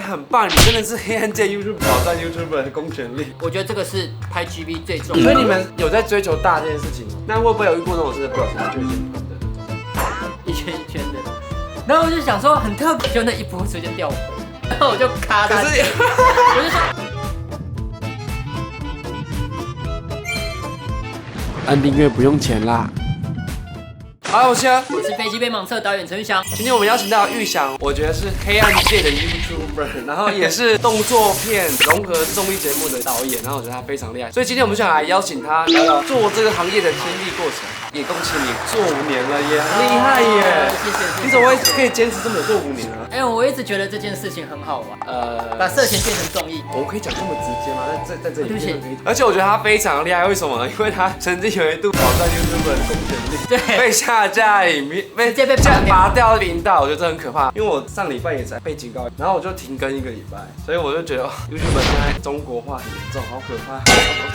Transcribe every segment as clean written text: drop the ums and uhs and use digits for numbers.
很棒，你真的是黑暗界 YouTube 挑战 YouTuber 的公权力。我觉得这个是拍 GB 最重要的。所以你们有在追求大这件事情吗？那会不会有遇过那种真的不小心就已经喷的那种？一圈一圈的，然后我就想说很特别，就那一波直接掉粉，然后我就咔他，可是我就说。按订阅不用钱啦。好，我是啊。我是飞机杯盲测导演陈玉祥。今天我们邀请到玉祥，我觉得是黑暗界的 YouTuber， 然后也是动作片融合综艺节目的导演，然后我觉得他非常厉害，所以今天我们就想来邀请他聊聊做这个行业的经历过程。也恭喜你做5年了耶，很厉害耶！谢谢。你怎么会可以坚持这么久做5年啊？我一直觉得这件事情很好玩。把色情变成综艺，我们可以讲这么直接吗？在这里对不起。而且我觉得他非常厉害，为什么？因为他曾经有一度挑战 YouTuber 的公权力，对，被下架影片，直接被拔掉频道，我觉得这很可怕。因为我上礼拜也才被警告，然后我就停更1个礼拜，所以我就觉得 YouTuber 现在中国化很严重，好可怕。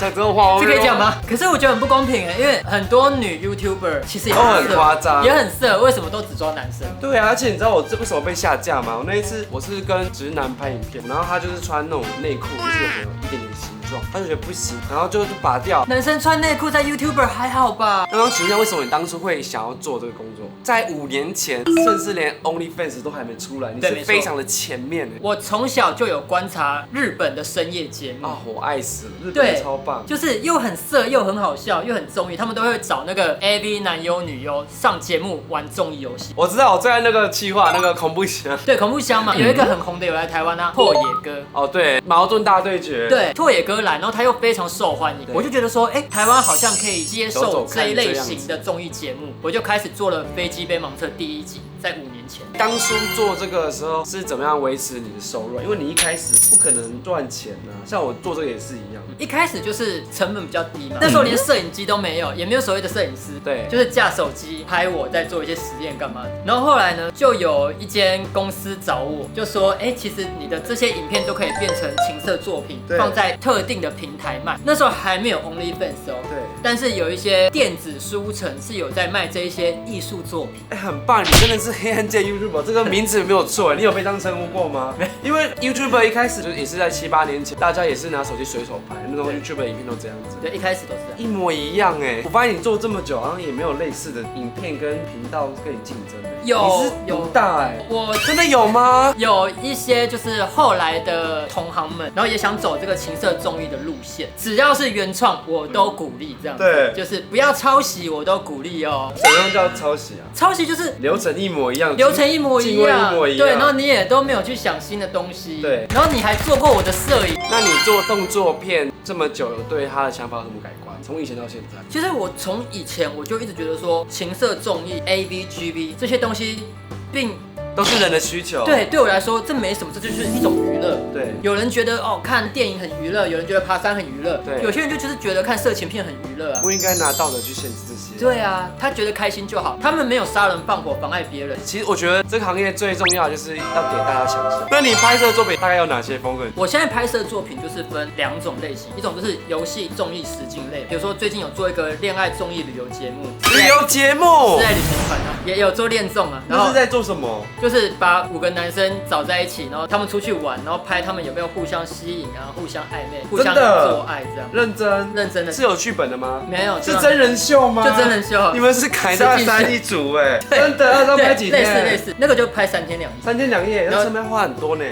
讲这种话，这可以讲吗？可是我觉得很不公平因为很多女 YouTuber 其实也很夸张，也很色，为什么都只抓男生？对啊，而且你知道我为什么被下架吗？我那一次我是跟直男拍影片，然后他就是穿那种内裤，就是有一点点形状，他就觉得不行，然后就拔掉。男生穿内裤在 YouTuber 还好吧？那我请问一下，为什么你当初会想要做这个工作？在5年前，甚至连 OnlyFans 都还没出来，你是非常的前面的。我从小就有观察日本的深夜节目啊，我爱死了，日本超棒，就是又很色又很好笑又很综艺，他们都会找那个 AV 男优女优上节目玩综艺游戏。我知道，我最爱那个企划，那个恐怖箱。对，恐怖箱嘛，有一个很红的有来台湾啊，拓野哥。哦，对，矛盾大对决。对，拓野哥来，然后他又非常受欢迎，我就觉得说，台湾好像可以接受这一类型的综艺节目，我就开始做了飞机杯盲测第1集，在5年前。当初做这个的时候是怎么样维持你的收入？因为你一开始不可能赚钱啊，像我做这个也是一样。一开始就是成本比较低嘛，那时候连摄影机都没有，也没有所谓的摄影师，对，就是架手机拍我在做一些实验干嘛。然后后来呢，就有一间公司找我，就说，其实你的这些影片都可以变成情色作品，放在特定的平台卖。那时候还没有 OnlyFans 哦，对，但是有一些电子书城是有在卖这一些艺术作品。很棒，你真的是黑暗界 YouTuber， 这个名字没有错，你有被这样称呼过吗？因为 YouTuber 一开始也是在7、8年前，大家也是拿手机随手拍，那种 YouTuber 影片都这样子。对，一开始都是这样，一模一样我发现你做这么久，好像也没有类似的影片跟频道跟你竞争的。有独大我真的有吗？有一些就是后来的同行们，然后也想走这个情色综艺的路线，只要是原创我都鼓励这样。对，就是不要抄袭我都鼓励哦。什么样叫抄袭啊？抄袭就是流程一模一样，流程一模一样，对，然后你也都没有去想新的东西，对，然后你还做过我的摄影。那你做动作片这么久，有对他的想法有什么改观？从以前到现在？其实我从以前我就一直觉得说，情色综艺、AV、GB 这些东西，并都是人的需求。对，对我来说这没什么，这就是一种娱乐。对，有人觉得看电影很娱乐，有人觉得爬山很娱乐，对，有些人就是觉得看色情片很娱乐啊。不应该拿道德去限制这些。对啊，他觉得开心就好，他们没有杀人放火妨碍别人。其实我觉得这个行业最重要的就是要给大家想象。那你拍摄作品大概有哪些风格？我现在拍摄作品就是分2种类型，一种就是游戏综艺实境类，比如说最近有做一个恋爱综艺旅游节目。旅游节目？是在旅行团啊，也有做恋综啊。然后是在做什么？就是把5个男生找在一起，然后他们出去玩，然后拍他们有没有互相吸引啊，互相暧昧，互相做爱这样。认真的。是有剧本的吗？没有，是真人秀吗？就真人秀。你们是凯大3一组真的要拍几天？类似，那个就拍3天2夜。3天2夜，那成本花很多呢。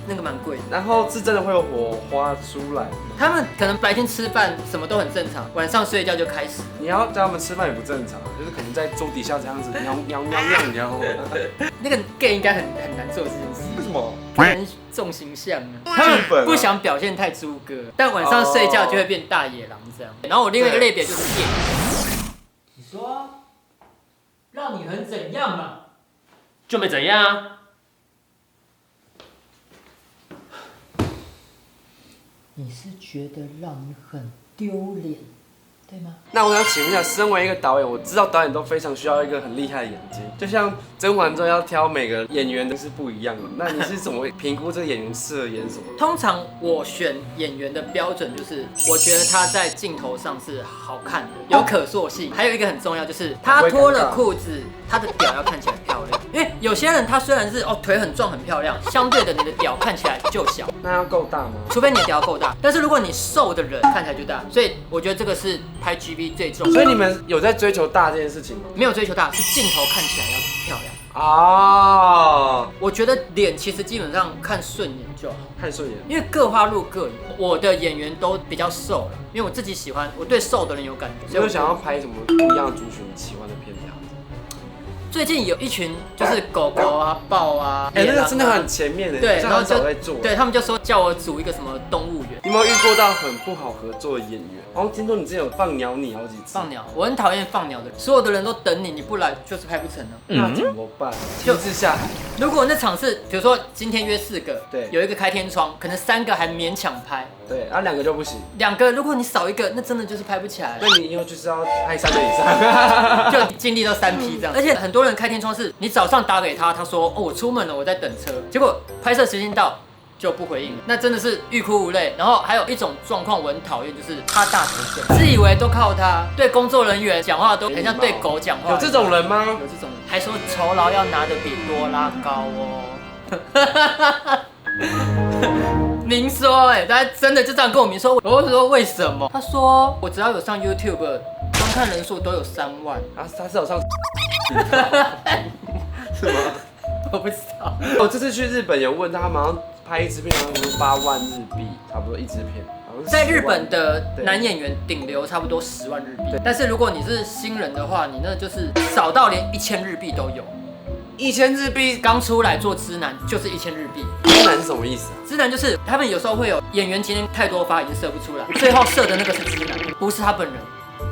那个蛮贵的。然后是真的会有火花出来。他们可能白天吃饭什么都很正常，晚上睡觉就开始。你要叫他们吃饭也不正常，就是可能在桌底下这样子喵。那个 gay 应该很难做这件事。为什么？很重形象啊，他们不想表现太猪哥，但晚上睡觉就会变大野狼这样。然后我另外一个类别就是电影。你说让你很怎样嘛？就没怎样啊。你是觉得让你很丢脸，对吗？那我想请问一下，身为一个导演，我知道导演都非常需要一个很厉害的眼睛，就像《甄嬛传》要挑每个演员都是不一样的。那你是怎么评估这个演员适合演什么？通常我选演员的标准就是，我觉得他在镜头上是好看的，有可塑性。还有一个很重要就是，他脱了裤子，他的屌要看起来漂亮。因为有些人他虽然是腿很壮很漂亮，相对的你的屌看起来就小，那要够大吗？除非你的屌够大。但是如果你瘦的人看起来就大，所以我觉得这个是拍 GB 最重要的。所以你们有在追求大这件事情吗？没有追求大，是镜头看起来要漂亮。哦，我觉得脸其实基本上看顺眼就好，看顺眼。因为各花入各眼。我的演员都比较瘦了，因为我自己喜欢，我对瘦的人有感觉，所以我想要拍什么不一样的族群喜欢的片这样子。最近有一群就是狗狗啊、豹啊，那个真的很前面的，对，然后就在做，对他们就说叫我组一个什么动物园。你有没有遇过到很不好合作的演员？好像听说你之前有放鸟你好几次。放鸟，我很讨厌放鸟的人，所有的人都等你，你不来就是拍不成了。那怎么办？亲自下海。如果那场是，比如说今天约4个，对，有一个开天窗，可能3个还勉强拍，对，然后2个就不行。2个如果你少一个，那真的就是拍不起来。那你以后就是要拍3个以上，就尽力到3P 这样。而且很多人开天窗是，你早上打给他，他说哦我出门了，我在等车，结果拍摄时间到就不回应了，那真的是欲哭无泪。然后还有一种状况我很讨厌，就是他大头症，自以为都靠他，对工作人员讲话都很像对狗讲话。有这种人吗？有这种人，还说酬劳要拿得比多拉高哦。明说他真的就这样跟我明说，我说为什么？他说我只要有上 YouTube， 观看人数都有3万。他是有上，是吗？我不知道。我这次去日本有问他，马上拍一支片，好像8万日币，差不多一支片。在日本的男演员顶流差不多10万日币，但是如果你是新人的话，你那就是少到连1000日币都有。1000日币刚出来做知男就是1000日币。知男是什么意思啊？知男就是他们有时候会有演员今天太多发已经射不出来，最后射的那个是知男，不是他本人。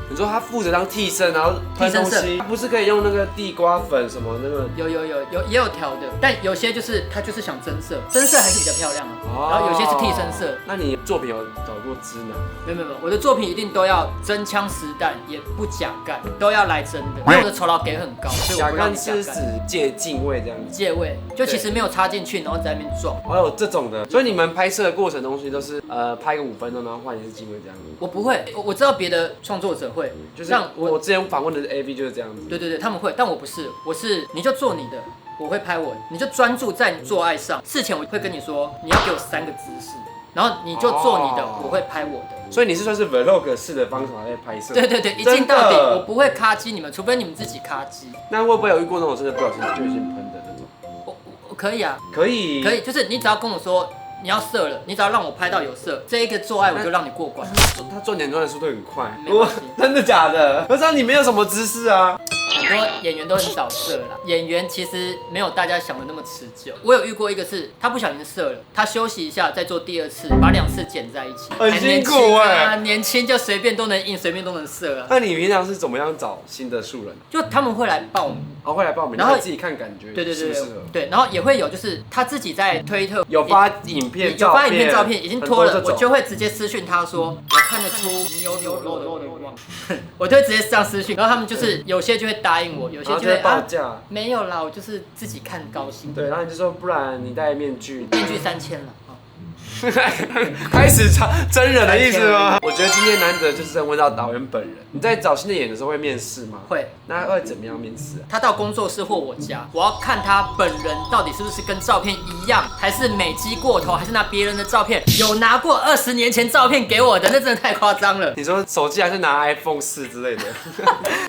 你说他负责当替身，然后喷东西，他不是可以用那个地瓜粉什么那个？有也有调的，但有些就是他就是想增色，增色还是比较漂亮啊。然后有些是替身色。那你作品有找过知男？没有，我的作品一定都要真枪实弹，也不假干，都要来真的。因为我的酬劳给很高，所以我不让你假干。是指借镜位这样子。借位就其实没有插进去，然后在那边撞。还有这种的，所以你们拍摄的过程东西都是拍个5分钟，然后换一次镜位这样子。我不会，我知道别的创作者会，就是我之前访问的 AV 就是这样子。对，他们会，但我不是，我是你就做你的，我会拍我的，你就专注在你做爱上。事前我会跟你说，你要给我3个姿势，然后你就做你的，我会拍我的。所以你是算是 vlog 式的方法在拍摄？对，一镜到底，我不会卡机你们，除非你们自己卡机。那会不会有遇过那种真的不小心就已经喷的那种？我可以啊，可以，就是你只要跟我说。你要射了，你只要让我拍到有射，这一个做爱我就让你过关。他赚钱赚的速度很快，真的假的？可是你没有什么姿势啊。很多演员都很少射啦，演员其实没有大家想的那么持久。我有遇过一个是，他不小心射了，他休息一下再做第2次，把2次剪在一起，很辛苦啊，年轻就随便都能硬，随便都能射啊。那你平常是怎么样找新的素人？就他们会来报名，会来报名，然后自己看感觉，对，然后也会有就是他自己在推特有发影片，照片已经拖了，我就会直接私讯他说，我看得出你有裸露的欲望，我就会直接上私讯，然后他们就是有些就会答应我，有些就会报价，没有啦，我就是自己看高兴。对，然后你就说不然你戴面具3000了。开始真人的意思吗？我觉得今天难得就是问到导演本人。你在找新的演员的时候会面试吗？会。那会怎么样面试？他到工作室或我家，我要看他本人到底是不是跟照片一样，还是美肌过头，还是拿别人的照片，有拿过20年前照片给我的，那真的太夸张了。你说手机还是拿 iPhone 4之类的？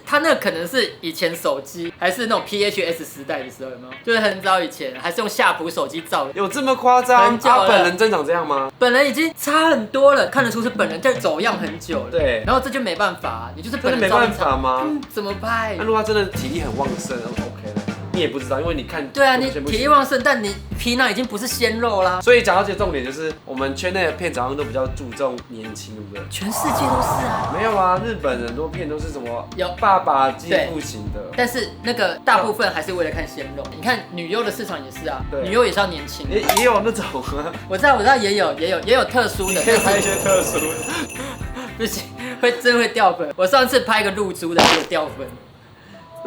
他那可能是以前手机，还是那种 PHS 时代的时候，有没有？就是很早以前，还是用夏普手机照的。有这么夸张？很久了。本人真长这样吗？本人已经差很多了，看得出是本人，但走样很久了。对，然后这就没办法，你就是本人真的没办法吗？怎么拍？那如果他真的体力很旺盛 ，OK 了，你也不知道，因为你看。对啊，你体力旺盛，但你皮囊已经不是鲜肉啦。所以讲到这个重点，就是我们圈内的片好像都比较注重年轻，对不对？全世界都是啊。没有啊，日本很多片都是什么有爸爸继父型的，但是那个大部分还是为了看鲜肉。你看女优的市场也是啊，女优也是要年轻，也有那种啊。我知道也有特殊的，可以拍一些特殊的。不行，真会掉粉。我上次拍个露珠的就掉粉。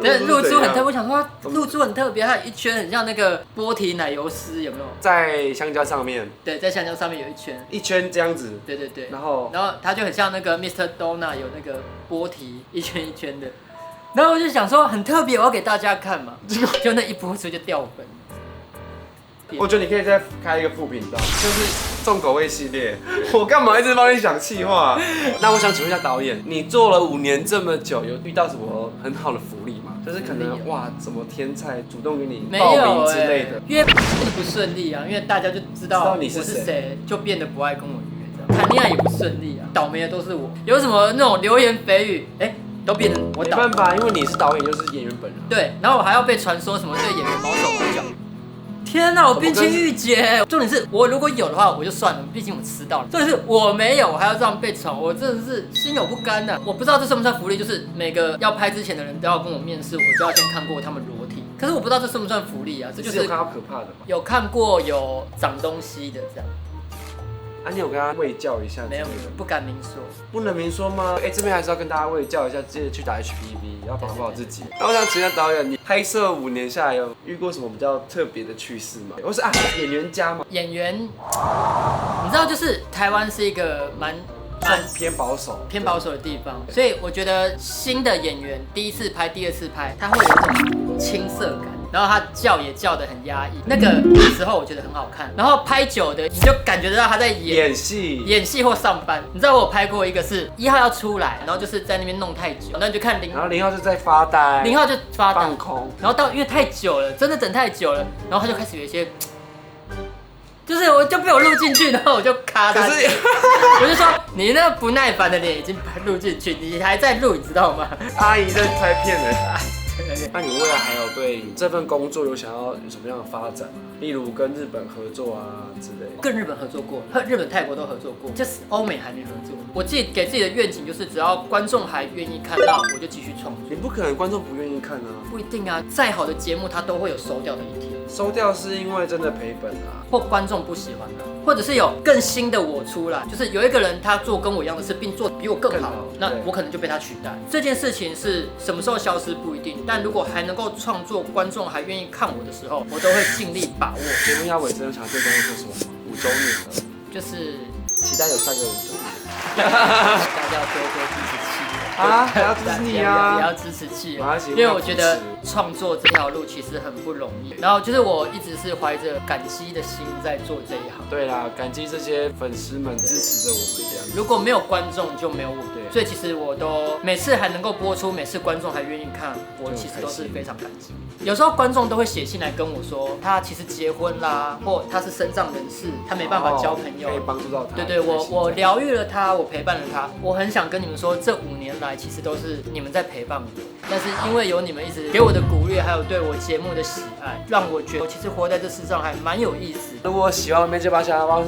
但露珠很特别，我想说露珠很特别，它有一圈很像那个波提奶油丝，有没有？在香蕉上面。对，在香蕉上面有一圈这样子。对。然后它就很像那个 Mr. Donut 有那个波提一圈一圈的。然后我就想说很特别，我要给大家看嘛，就那一播出就掉粉。我觉得你可以再开一个副频道，就是重口味系列。我干嘛一直帮你想企划？那我想请问一下导演，你做了5年这么久，有遇到什么很好的福利吗？就是可能哇，什么天才主动给你报名之类的？因为不顺利啊，因为大家就知道你是谁，就变得不爱跟我约。谈恋爱也不顺利啊，倒霉的都是我。有什么那种流言蜚语，都变成我倒霉。没办法，因为你是导演，又是演员本人。对，然后我还要被传说什么对演员毛手毛脚。天哪，我冰清玉洁。重点是我如果有的话，我就算了，毕竟我吃到了。重点是我没有，我还要这样被传，我真的是心有不甘的。我不知道这算不算福利，就是每个要拍之前的人都要跟我面试，我就要先看过他们裸体。可是我不知道这算不算福利啊？这就是有看到可怕的吧？有看过有长东西的这样。啊，你有跟他卫教一下？没有，不敢明说。不能明说吗？这边还是要跟大家卫教一下，记得去打 HPV， 要保护好自己。那我想请问导演，你拍摄5年下来，有遇过什么比较特别的趣事吗？或是演员家吗？演员，你知道，就是台湾是一个蛮偏保守的地方，所以我觉得新的演员第一次拍、第二次拍，他会有一种青涩感。然后他叫也叫得很压抑，那个时候我觉得很好看。然后拍久的，你就感觉得到他在演戏或上班。你知道我有拍过一个是1号要出来，然后就是在那边弄太久，然后你就看0，然后0号就在发呆，0号就发呆放空，然后因为太久了，真的等太久了，然后他就开始有一些。就是我就被我录进去，然后我就卡他，我就说你那不耐烦的脸已经录进去，你还在录，你知道吗？阿姨在拍片呢。那你未来还有对这份工作有想要有什么样的发展吗？例如跟日本合作啊之类的。跟日本合作过，日本、泰国都合作过，就是欧美还没合作。我自己给自己的愿景就是，只要观众还愿意看到，我就继续创作。你不可能观众不愿意看啊。不一定啊，再好的节目它都会有收掉的一天。收掉是因为真的赔本啊，或观众不喜欢啊，或者是有更新的我出来，就是有一个人他做跟我一样的事，并做比我更好，那我可能就被他取代。这件事情是什么时候消失不一定，但如果还能够创作，观众还愿意看我的时候，我都会尽力把握。节目要尾声，想对观众说什么？5周年了，就是期待有下个5周年。大家要多多支持企鹅啊，还要支持你啊，也要支持企鹅，因为我觉得创作这条路其实很不容易。然后就是我一直是怀着感激的心在做这一行。对啦，感激这些粉丝们支持着我们这样。如果没有观众就没有我，对，所以其实我都每次还能够播出，每次观众还愿意看，我其实都是非常感激。有时候观众都会写信来跟我说，他其实结婚啦，或他是身障人士，他没办法交朋友，可以帮助到他。对，我疗愈了他，我陪伴了他。我很想跟你们说，这5年来其实都是你们在陪伴我，但是因为有你们一直给我的鼓励，还有对我节目的喜爱，让我觉得我其实活在这世上还蛮有意思的。如果喜欢我们这把小帮